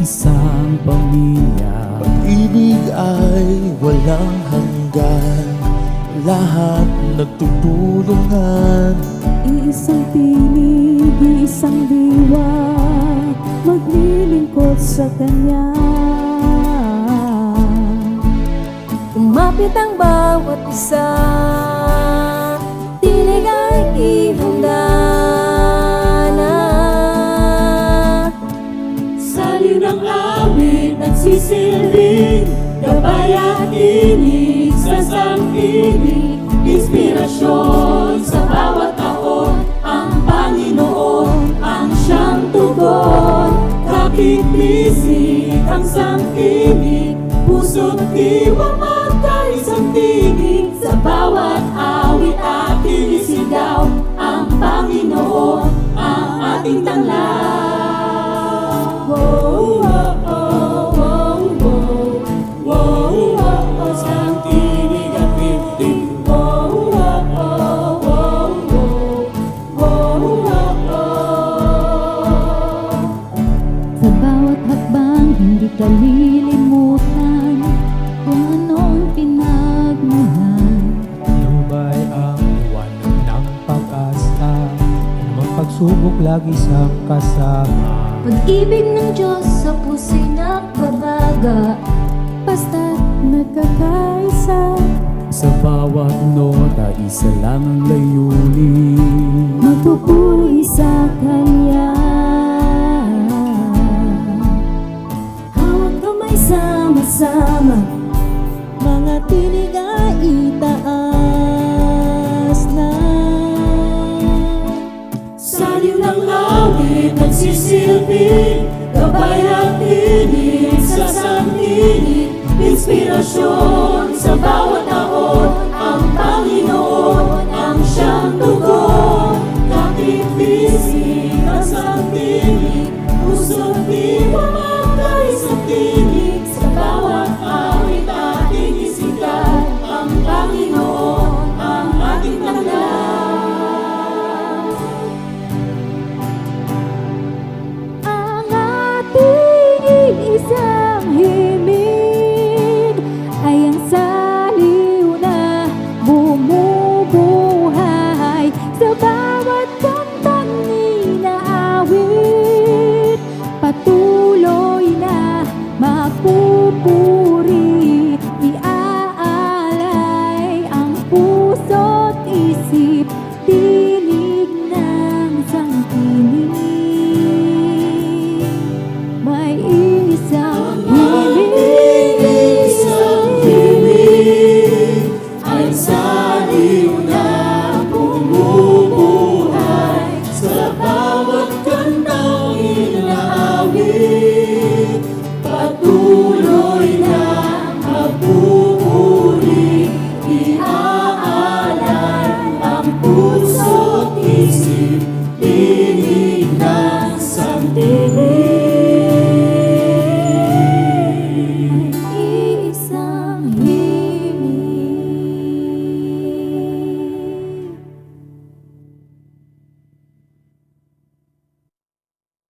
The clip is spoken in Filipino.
isang pamilya. Pag-ibig ay walang hanggan, lahat nagtutulungan. Iisang tinig, iisang diwa, maglilingkod sa Kanya. Kumapit ang bawat isa, tinig ay ihanda na. Saliw ng awit nagsisilbing, gabay at tinig sa sanggibig. Inspirasyon sa bawat taon, ang Panginoon ang siyang tugon. Kapit-bisig ang sanggibig, puso't diwa magkaisang tinig. Sa bawat awit ating isigaw, ang Panginoon ang ating tanglaw. Wow, wow, wow, wow, wow, wow, wow, wow, sang tinig at bibig. Wow, wow, wow, wow, wow, wow, wow. Sa bawat hakbang, hindi kalilimutan kung anong pinagmulan. Lumay ang liwanag ng pag-asa, magpagsubok lagi siyang kasama. Pag-ibig ng Diyos sa puso'y nagbabaga, basta't nagkakaisa. Sa bawat nota, isa lang ang layunin, Magpupuri sa Kanya. Hawak kamay sama-sama, mga tinig ay itaas na. Saliw ng awit nagsisilbing, gabay at tinig sa sanggibig. Inspirasyon sa bawat taon, ang Panginoon ang siyang tugon. Kapit-bisig ang sanggibig, puso't diwa magkaisang tinig. Sa bawat awit ating isigaw, ang Panginoon ang ating tanglaw. Ang ating isang himig ay ang saliw na bumubuhay sa bawat kantang inaawit. Patuloy na mapupuri, iaalay ang puso't isip, tinig ng sangkinig. May isang himig, Ay saliw na bumubuhay sa bawat kantang inaawit. Patuloy na magpupuri, iaalay ang puso't isip, tinig ng sanggibig.